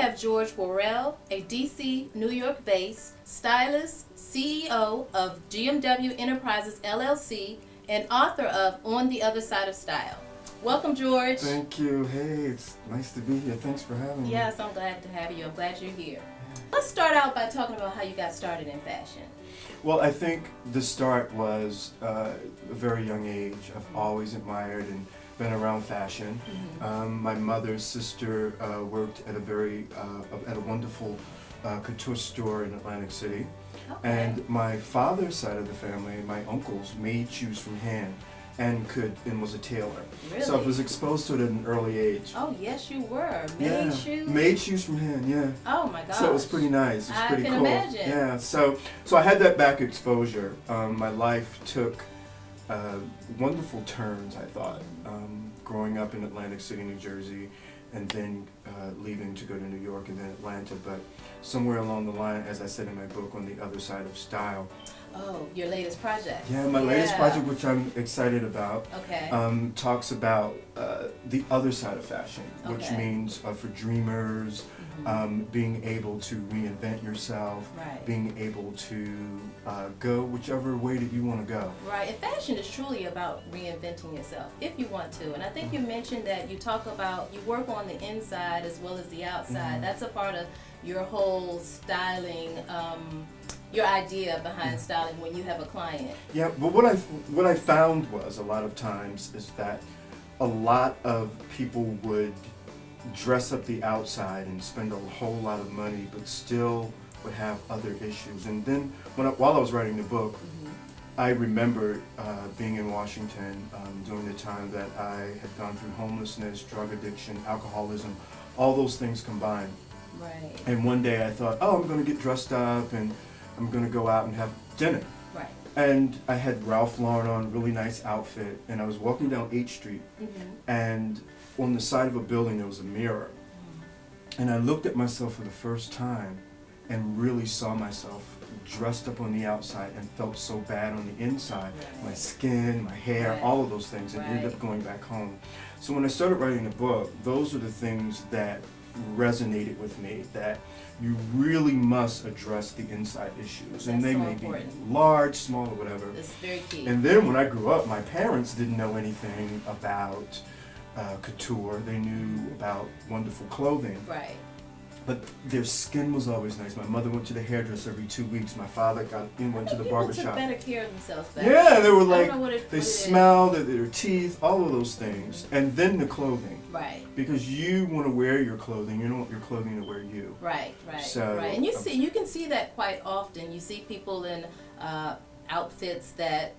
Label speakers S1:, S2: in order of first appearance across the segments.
S1: have George Worrell, a DC, New York-based stylist, CEO of GMW Enterprises LLC, and author of On the Other Side of Style. Welcome, George.
S2: Thank you. Hey, it's nice to be here. Thanks for having me.
S1: Yes, I'm glad to have you. I'm glad you're here. Let's start out by talking about how you got started in fashion.
S2: Well, I think the start was a very young age. I've always admired and been around fashion. My mother's sister worked at a wonderful couture store in Atlantic City.
S1: Okay.
S2: And my father's side of the family, my uncles, made shoes from hand and was a tailor.
S1: Really?
S2: So I was exposed to it at an early age.
S1: Oh, yes, you were. Made shoes?
S2: Made shoes from hand, yeah.
S1: Oh, my gosh.
S2: So it was pretty nice. It was pretty cool.
S1: I can imagine.
S2: Yeah, so I had that back exposure. My life took wonderful turns, I thought, growing up in Atlantic City, New Jersey, and then leaving to go to New York and then Atlanta. But somewhere along the line, as I said in my book, On the Other Side of Style.
S1: Oh, your latest project.
S2: Yeah, my latest project, which I'm excited about,
S1: Okay.
S2: talks about the other side of fashion, which
S1: Okay.
S2: means for dreamers, being able to reinvent yourself,
S1: Right.
S2: being able to go whichever way that you want to go.
S1: Right, and fashion is truly about reinventing yourself, if you want to. And I think you mentioned that you work on the inside as well as the outside. That's a part of your whole styling, your idea behind styling when you have a client.
S2: Yeah, but what I found was a lot of times is that a lot of people would dress up the outside and spend a whole lot of money, but still would have other issues. And then while I was writing the book, I remember being in Washington during the time that I had gone through homelessness, drug addiction, alcoholism, all those things combined.
S1: Right.
S2: And one day I thought, oh, I'm going to get dressed up and I'm going to go out and have dinner.
S1: Right.
S2: And I had Ralph Lauren on, a really nice outfit, and I was walking down 8th Street, and on the side of a building there was a mirror. And I looked at myself for the first time and really saw myself dressed up on the outside and felt so bad on the inside.
S1: Right.
S2: My skin, my hair,
S1: Right.
S2: all of those things, and ended
S1: Right.
S2: up going back home. So when I started writing the book, those are the things that resonated with me, that you really must address the inside issues. And
S1: That's
S2: they
S1: so
S2: may
S1: important.
S2: be large, small, or whatever.
S1: It's very key.
S2: And then when I grew up, my parents didn't know anything about couture. They knew about wonderful clothing,
S1: Right.
S2: but their skin was always nice. My mother went to the hairdresser every 2 weeks. My father went to the
S1: People took
S2: barbershop.
S1: better care of themselves back
S2: Yeah, they were
S1: I don't
S2: like,
S1: know what
S2: they
S1: it
S2: smelled, their teeth, all of those things. And then the clothing.
S1: Right.
S2: Because you want to wear your clothing, you don't want your clothing to wear you.
S1: Right, right,
S2: So,
S1: right. And you can see that quite often. You see people in outfits that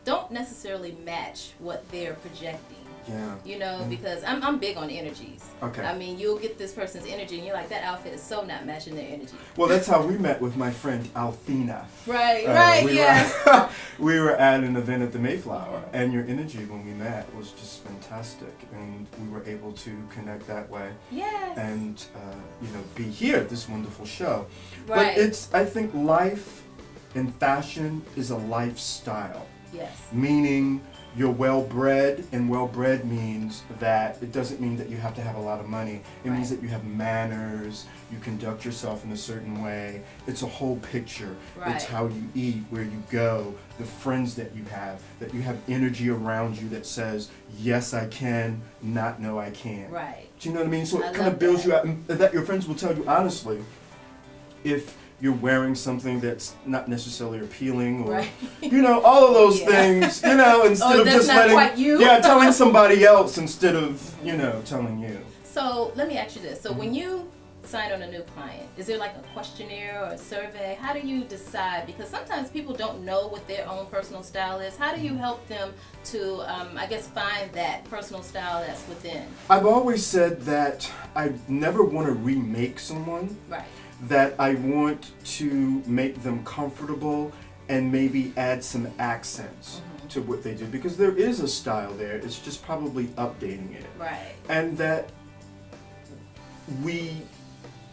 S1: don't necessarily match what they're projecting.
S2: Yeah.
S1: You know, because I'm big on energies.
S2: Okay.
S1: I mean, you'll get this person's energy, and you're like, that outfit is so not matching their energy.
S2: Well, that's how we met with my friend Althena.
S1: Right, right, yes.
S2: We were at an event at the Mayflower, and your energy when we met was just fantastic, and we were able to connect that way.
S1: Yes.
S2: And be here at this wonderful show.
S1: Right.
S2: But I think life in fashion is a lifestyle.
S1: Yes.
S2: Meaning you're well-bred, and well-bred means that it doesn't mean that you have to have a lot of money. It means
S1: Right.
S2: that you have manners, you conduct yourself in a certain way. It's a whole picture.
S1: Right.
S2: It's how you eat, where you go, the friends that you have energy around you that says, yes, I can, not no, I can't.
S1: Right.
S2: Do you know what I mean? So
S1: I
S2: it kind
S1: love
S2: of builds
S1: that.
S2: you out, and that your friends will tell you honestly, if you're wearing something that's not necessarily appealing, or
S1: Right.
S2: All of those
S1: Yeah.
S2: things, instead of
S1: that's
S2: just
S1: not quite you.
S2: telling somebody else instead of telling you.
S1: So let me ask you this. So when you sign on a new client, is there like a questionnaire or a survey? How do you decide? Because sometimes people don't know what their own personal style is. How do you help them to, find that personal style that's within?
S2: I've always said that I never want to remake someone.
S1: Right.
S2: That I want to make them comfortable and maybe add some accents to what they do, because there is a style there. It's just probably updating it.
S1: Right.
S2: And that we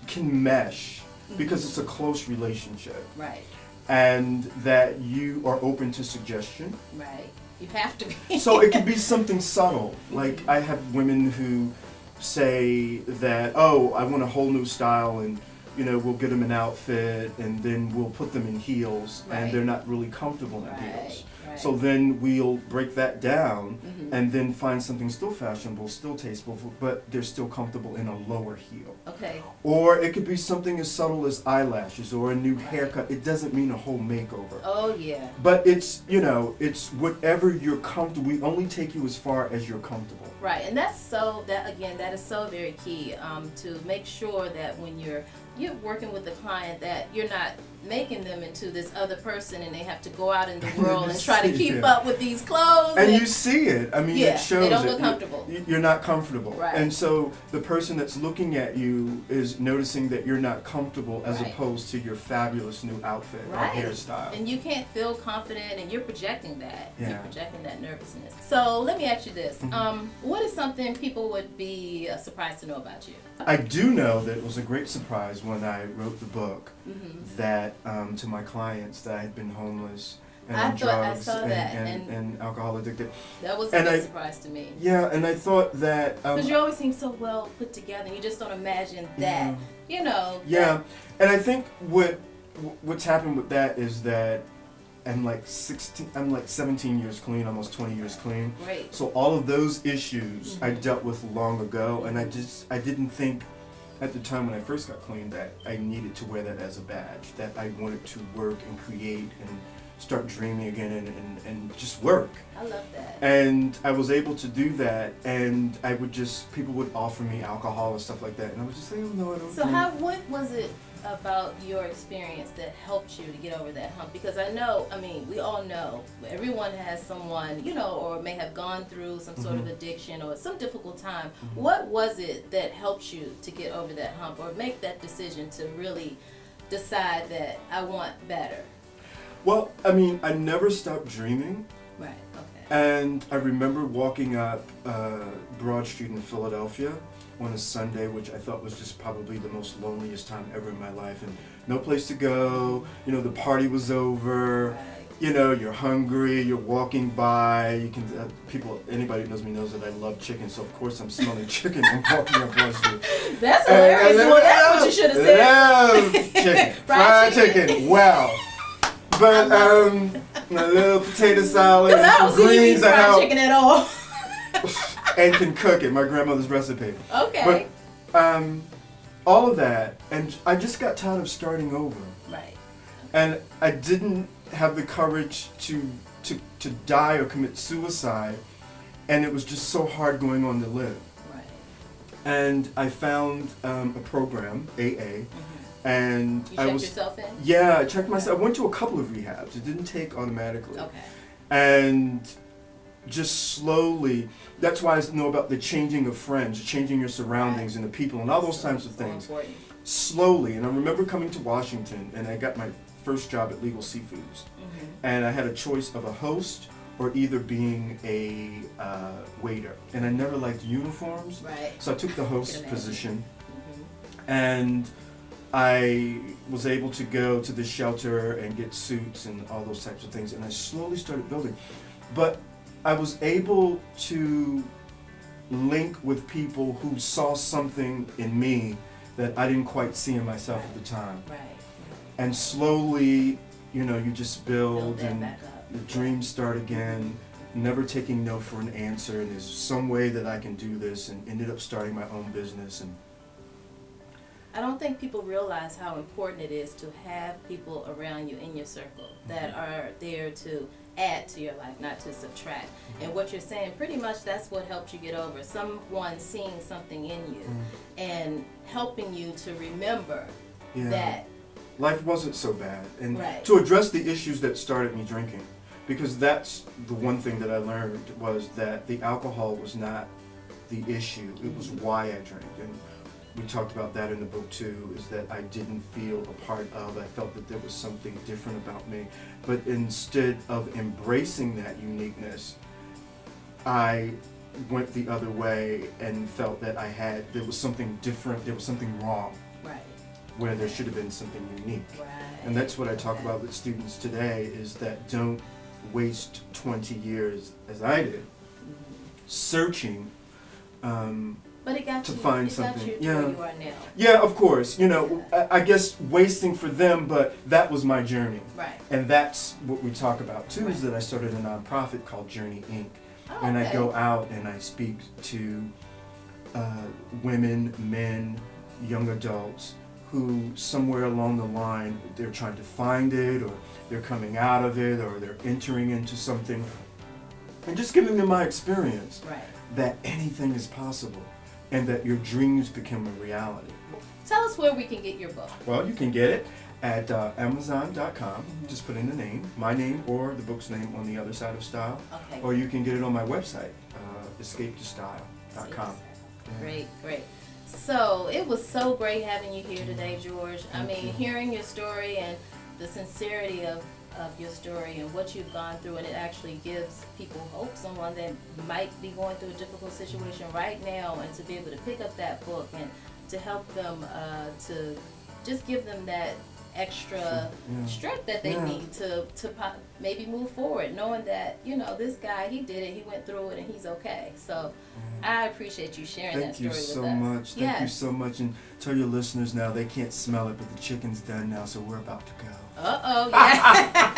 S2: can mesh because it's a close relationship.
S1: Right.
S2: And that you are open to suggestion.
S1: Right. You have to be.
S2: So it could be something subtle. Like I have women who say that, oh, I want a whole new style, and we'll get them an outfit, and then we'll put them in heels,
S1: Right.
S2: and they're not really comfortable in
S1: Right,
S2: heels.
S1: right.
S2: So then we'll break that down,
S1: Mhm.
S2: and then find something still fashionable, still tasteful, but they're still comfortable in a lower heel.
S1: Okay.
S2: Or it could be something as subtle as eyelashes or a new
S1: Right.
S2: haircut. It doesn't mean a whole makeover.
S1: Oh yeah.
S2: But it's whatever you're comfortable. We only take you as far as you're comfortable.
S1: Right, and that is so very key, to make sure that when you're working with the client, that you're not making them into this other person, and they have to go out in the world and try to keep up with these clothes.
S2: And you see it. I mean,
S1: Yeah,
S2: it shows
S1: they don't
S2: it.
S1: look comfortable.
S2: You're not comfortable.
S1: Right.
S2: And so the person that's looking at you is noticing that you're not comfortable, as
S1: Right.
S2: opposed to your fabulous new outfit
S1: Right.
S2: or hairstyle.
S1: And you can't feel confident, and you're projecting that.
S2: Yeah.
S1: You're projecting that nervousness. So let me ask you this:
S2: Mhm.
S1: what is something people would be surprised to know about you?
S2: I do know that it was a great surprise when I wrote the book
S1: Mm-hmm.
S2: that to my clients that I had been homeless and
S1: I
S2: on
S1: thought I
S2: drugs
S1: saw that,
S2: and alcohol addicted.
S1: That was a
S2: And
S1: big
S2: I-
S1: surprise to me.
S2: Yeah, and I thought that
S1: Because you always seem so well put together, and you just don't imagine that.
S2: Yeah, and I think what's happened with that is that I'm like 17 years clean, almost 20 years clean.
S1: Great.
S2: So all of those issues I
S1: Mhm.
S2: dealt with long ago, and I didn't think at the time when I first got clean that I needed to wear that as a badge, that I wanted to work and create and start dreaming again and just work.
S1: I love that.
S2: And I was able to do that, and people would offer me alcohol and stuff like that, and I was just like, oh, no, I don't
S1: So
S2: drink.
S1: what was it about your experience that helped you to get over that hump? Because we all know, everyone has someone, or may have gone through some sort of addiction or some difficult time.
S2: Mhm.
S1: What was it that helped you to get over that hump, or make that decision to really decide that I want better?
S2: Well, I never stopped dreaming.
S1: Right, okay.
S2: And I remember walking up Broad Street in Philadelphia on a Sunday, which I thought was just probably the most loneliest time ever in my life, and no place to go. The party was over.
S1: Right.
S2: You're hungry. You're walking by. You can anybody who knows me knows that I love chicken, so of course I'm smelling chicken and walking up Broad Street.
S1: That's hilarious. Well, that's what you should have said.
S2: Love chicken, fried chicken. Wow. But a little potato salad,
S1: Because I
S2: some
S1: don't see you eating
S2: greens
S1: fried
S2: out,
S1: chicken at all.
S2: and can cook it. My grandmother's recipe.
S1: Okay.
S2: But all of that, and I just got tired of starting over,
S1: Right.
S2: and I didn't have the courage to die or commit suicide, and it was just so hard going on to live.
S1: Right.
S2: And I found a program, AA. And
S1: You
S2: I
S1: checked
S2: was
S1: yourself in?
S2: Yeah, I checked myself. I went to a couple of rehabs. It didn't take automatically.
S1: Okay.
S2: And just slowly, that's why I know about the changing of friends, changing your surroundings and the people and all those types of
S1: So
S2: things.
S1: important.
S2: Slowly, and I remember coming to Washington, and I got my first job at Legal Seafoods, and I had a choice of a host or either being a waiter, and I never liked uniforms,
S1: Right.
S2: so I took the host
S1: imagine.
S2: position.
S1: Mhm.
S2: And I was able to go to the shelter and get suits and all those types of things, and I slowly started building. But I was able to link with people who saw something in me that I didn't quite see in myself at the time.
S1: Right.
S2: And slowly, you just
S1: Build
S2: build
S1: that
S2: and
S1: back up.
S2: the dreams start again, never taking no for an answer, and there's some way that I can do this, and ended up starting my own business. And
S1: I don't think people realize how important it is to have people around you in your circle that are there to add to your life, not to subtract. And what you're saying, pretty much that's what helped you get over. Someone seeing something in you and helping you to remember
S2: yeah.
S1: that.
S2: Life wasn't so bad, and
S1: Right.
S2: to address the issues that started me drinking, because that's the one thing that I learned, was that the alcohol was not the issue, it was why I drank. And we talked about that in the book too, is that I didn't feel a part of, I felt that there was something different about me. But instead of embracing that uniqueness, I went the other way and felt that there was something different, there was something wrong,
S1: Right.
S2: where there should have been something unique.
S1: Right.
S2: And that's what I talk about with students today, is that don't waste 20 years, as I did, searching
S1: But it got
S2: to
S1: you,
S2: find
S1: it got
S2: something.
S1: you to
S2: Yeah.
S1: where you are now.
S2: Yeah, of course. You know, I guess wasting for them, but that was my journey.
S1: Right.
S2: And that's what we talk about too, is
S1: Right.
S2: that I started a nonprofit called Journey Inc.
S1: Oh,
S2: And I
S1: okay.
S2: go out and I speak to women, men, young adults who somewhere along the line they're trying to find it, or they're coming out of it, or they're entering into something, and just giving them my experience
S1: Right.
S2: that anything is possible and that your dreams become a reality.
S1: Tell us where we can get your book.
S2: Well, you can get it at Amazon.com. Just put in the name, my name, or the book's name on the other side of style.
S1: Okay.
S2: Or you can get it on my website, escapetostyle.com.
S1: Great, great. So it was so great having you here today, George. I
S2: Thank
S1: mean,
S2: you.
S1: hearing your story and the sincerity of your story and what you've gone through, and it actually gives people hope, someone that might be going through a difficult situation right now, and to be able to pick up that book and to help them to just give them that extra
S2: Yeah.
S1: strength that they
S2: Yeah.
S1: need to maybe move forward, knowing that, you know, this guy, he did it, he went through it, and he's okay. So I appreciate you sharing that
S2: Thank you
S1: story
S2: so
S1: with us.
S2: much. Thank you
S1: Yes.
S2: so much. And tell your listeners now, they can't smell it, but the chicken's done now, so we're about to go.
S1: Uh-oh, yeah.